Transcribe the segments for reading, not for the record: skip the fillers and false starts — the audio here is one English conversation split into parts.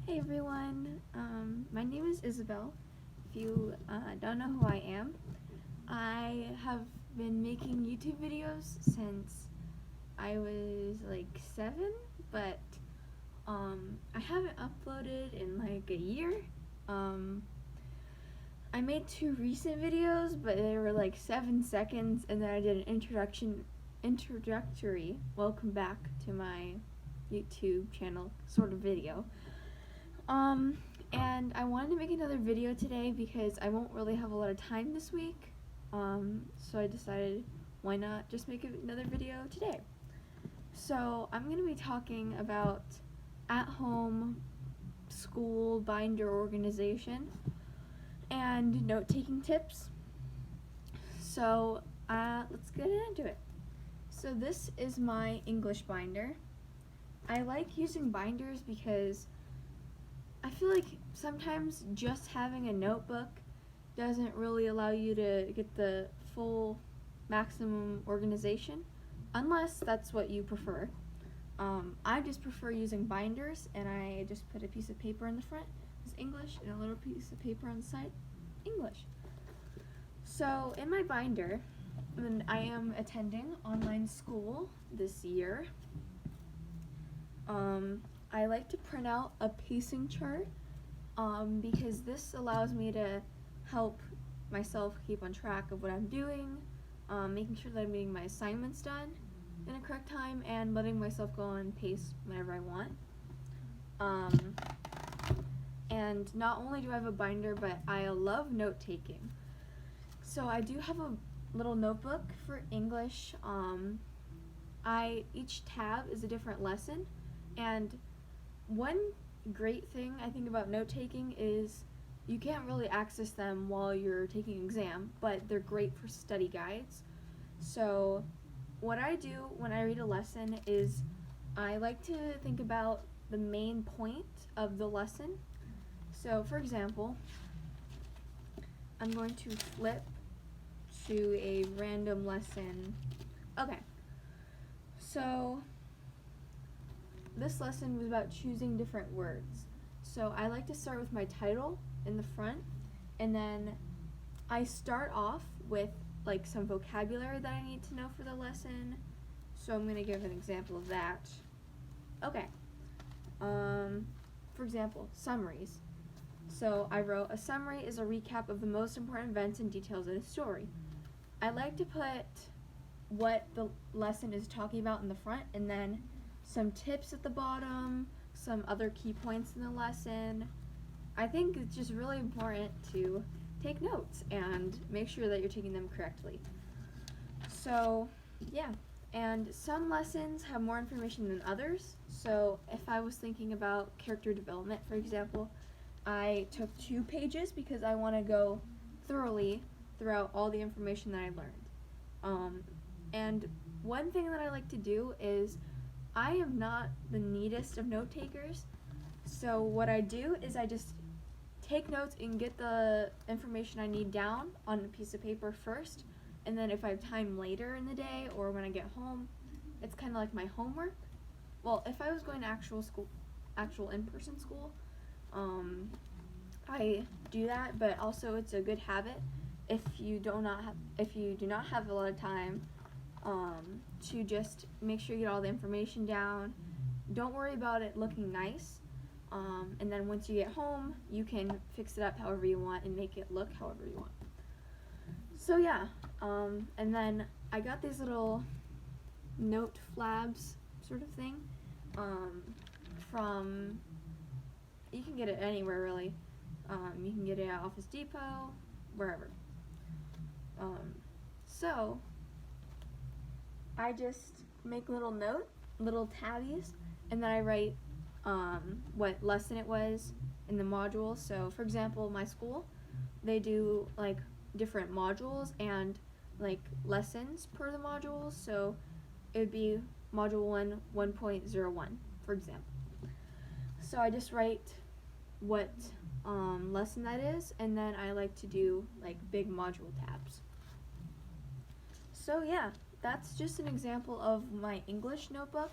Hey everyone, my name is Isabel. If you don't know who I am, I have been making YouTube videos since I was like 7, but I haven't uploaded in like a year. Um, I made 2 recent videos, but they were like 7 seconds, and then I did an introductory welcome back to my YouTube channel sort of video. Um, and I wanted to make another video today because I won't really have a lot of time this week. So I decided, why not just make another video today? So I'm going to be talking about at-home school binder organization and note-taking tips. So let's get into it. So this is my English binder. I like using binders because I feel like sometimes just having a notebook doesn't really allow you to get the full maximum organization, unless that's what you prefer. I just prefer using binders, and I just put a piece of paper in the front, it's English, and a little piece of paper on the side, English. So in my binder, and I am attending online school this year, I like to print out a pacing chart because this allows me to help myself keep on track of what I'm doing, making sure that I'm getting my assignments done in a correct time, and letting myself go on pace whenever I want. And not only do I have a binder, but I love note-taking. So I do have a little notebook for English. Each tab is a different lesson, and one great thing I think about note-taking is you can't really access them while you're taking an exam, but they're great for study guides. So what I do when I read a lesson is I like to think about the main point of the lesson. So for example, I'm going to flip to a random lesson. Okay, so this lesson was about choosing different words. So I like to start with my title in the front, and then I start off with like some vocabulary that I need to know for the lesson. So I'm going to give an example of that. Okay. For example, summaries. So I wrote, a summary is a recap of the most important events and details in a story. I like to put what the lesson is talking about in the front, and then some tips at the bottom, some other key points in the lesson. I think it's just really important to take notes and make sure that you're taking them correctly. So, yeah. And some lessons have more information than others. So if I was thinking about character development, for example, I took 2 pages because I want to go thoroughly throughout all the information that I learned. And one thing that I like to do is I am not the neatest of note takers, so what I do is I just take notes and get the information I need down on a piece of paper first, and then if I have time later in the day or when I get home, it's kind of like my homework. Well, if I was going to actual in-person school, I do that, but also it's a good habit if you do not have a lot of time to just make sure you get all the information down. Don't worry about it looking nice, and then once you get home, you can fix it up however you want and make it look however you want. So yeah, and then I got these little note flabs sort of thing from, you can get it anywhere really. You can get it at Office Depot, wherever. So I just make little tabbies, and then I write what lesson it was in the module. So for example, my school, they do like different modules and like lessons per the modules. So it would be module 1, 1.01, for example. So I just write what lesson that is, and then I like to do like big module tabs. So yeah, that's just an example of my English notebook.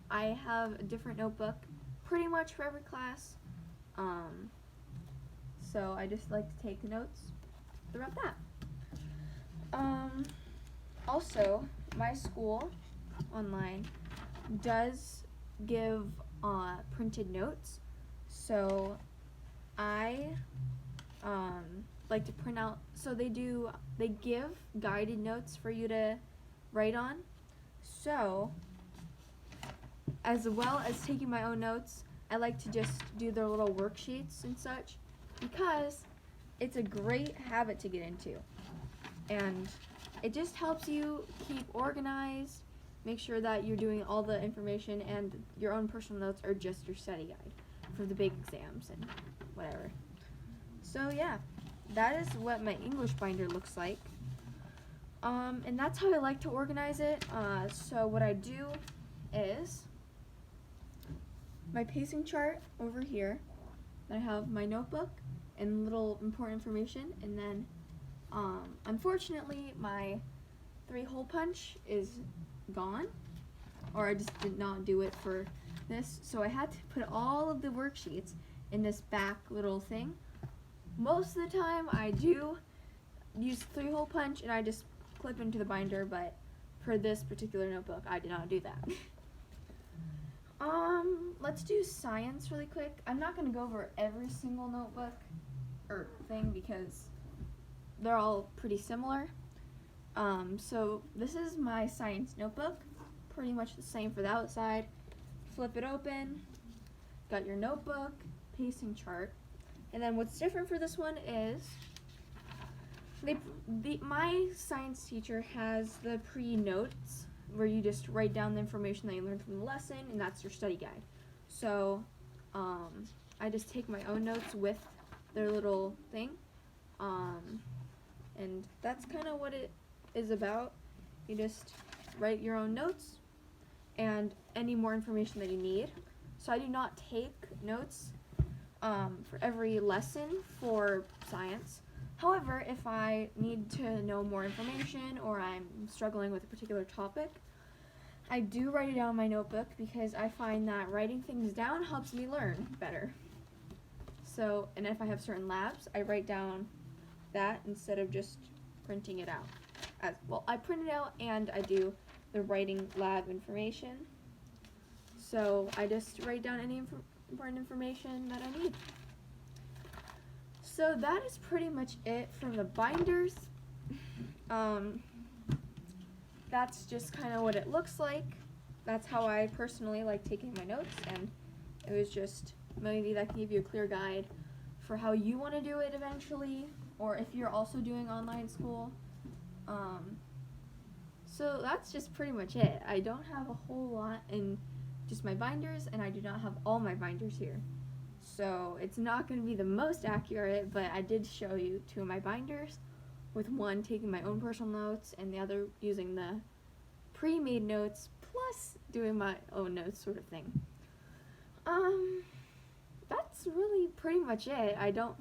I have a different notebook pretty much for every class. So I just like to take notes throughout that. Also, my school online does give printed notes, so I like to print out. So they give guided notes for you to write on. So as well as taking my own notes, I like to just do their little worksheets and such, because it's a great habit to get into, and it just helps you keep organized, make sure that you're doing all the information, and your own personal notes are just your study guide for the big exams and whatever. So yeah, that is what my English binder looks like. And that's how I like to organize it. So what I do is my pacing chart over here. I have my notebook and little important information, and then unfortunately my 3-hole punch is gone, or I just did not do it for this, so I had to put all of the worksheets in this back little thing. Most of the time I do use 3-hole punch and I just clip into the binder, but for this particular notebook I did not do that. Let's do science really quick. I'm not going to go over every single notebook or thing because they're all pretty similar. So this is my science notebook, pretty much the same for the outside. Flip it open, got your notebook, pacing chart, and then what's different for this one is my science teacher has the pre-notes where you just write down the information that you learned from the lesson, and that's your study guide. So I just take my own notes with their little thing, and that's kind of what it is about. You just write your own notes and any more information that you need. So I do not take notes for every lesson for science. However, if I need to know more information or I'm struggling with a particular topic, I do write it down in my notebook because I find that writing things down helps me learn better. So, and if I have certain labs, I write down that instead of just printing it out. I print it out and I do the writing lab information. So I just write down any important information that I need. So that is pretty much it from the binders. That's just kind of what it looks like. That's how I personally like taking my notes, and it was just maybe that can give you a clear guide for how you want to do it eventually, or if you're also doing online school. So that's just pretty much it. I don't have a whole lot in just my binders, and I do not have all my binders here. So it's not going to be the most accurate, but I did show you 2 of my binders, with one taking my own personal notes and the other using the pre-made notes plus doing my own notes sort of thing. That's really pretty much it. I don't,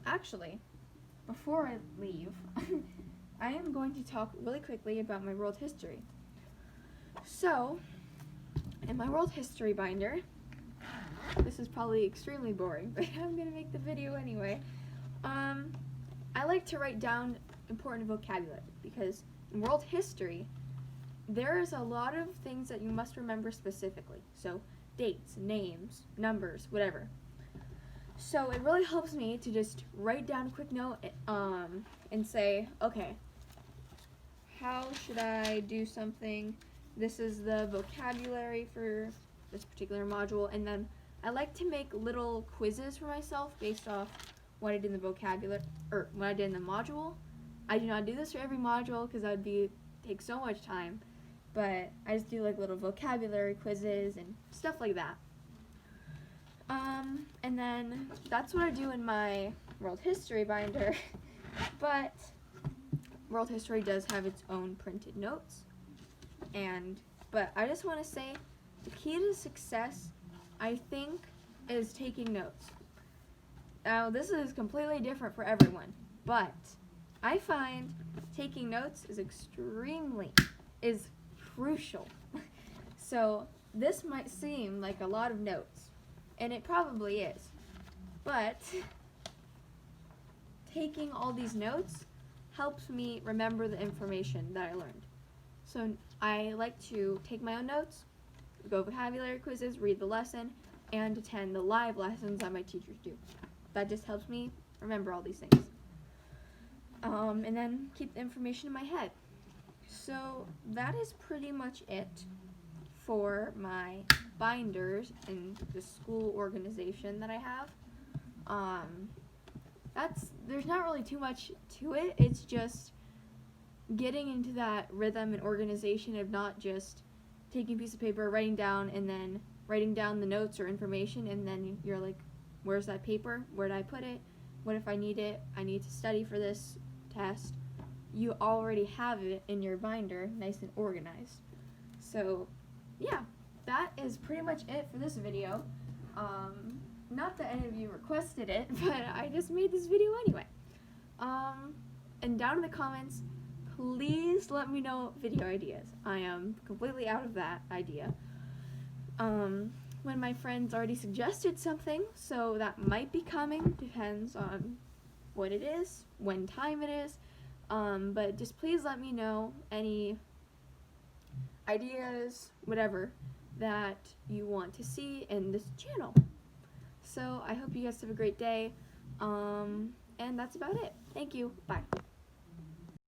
actually, before I leave, I am going to talk really quickly about my world history. So, in my world history binder, this is probably extremely boring, but I'm going to make the video anyway. I like to write down important vocabulary because in world history, there's a lot of things that you must remember specifically. So, dates, names, numbers, whatever. So it really helps me to just write down a quick note and say, okay, how should I do something? This is the vocabulary for this particular module, and then I like to make little quizzes for myself based off what I did in the vocabulary, or what I did in the module. I do not do this for every module because that would take so much time, but I just do like little vocabulary quizzes and stuff like that. And then that's what I do in my world history binder, but world history does have its own printed notes, but I just want to say the key to success, I think, is taking notes. Now, this is completely different for everyone, but I find taking notes is crucial. So this might seem like a lot of notes, and it probably is. But taking all these notes helps me remember the information that I learned. So I like to take my own notes, go vocabulary quizzes, read the lesson, and attend the live lessons that my teachers do. That just helps me remember all these things. And then keep the information in my head. So that is pretty much it for my binders and the school organization that I have. There's not really too much to it. It's just getting into that rhythm and organization of not just taking a piece of paper, writing down, and then writing down the notes or information, and then you're like, where's that paper? Where did I put it? What if I need it? I need to study for this test. You already have it in your binder, nice and organized. So, yeah, that is pretty much it for this video. Not that any of you requested it, but I just made this video anyway. And down in the comments, please let me know video ideas. I am completely out of that idea. When my friends already suggested something, so that might be coming, depends on what it is, when time it is, but just please let me know any ideas, whatever, that you want to see in this channel. So I hope you guys have a great day, and that's about it. Thank you. Bye.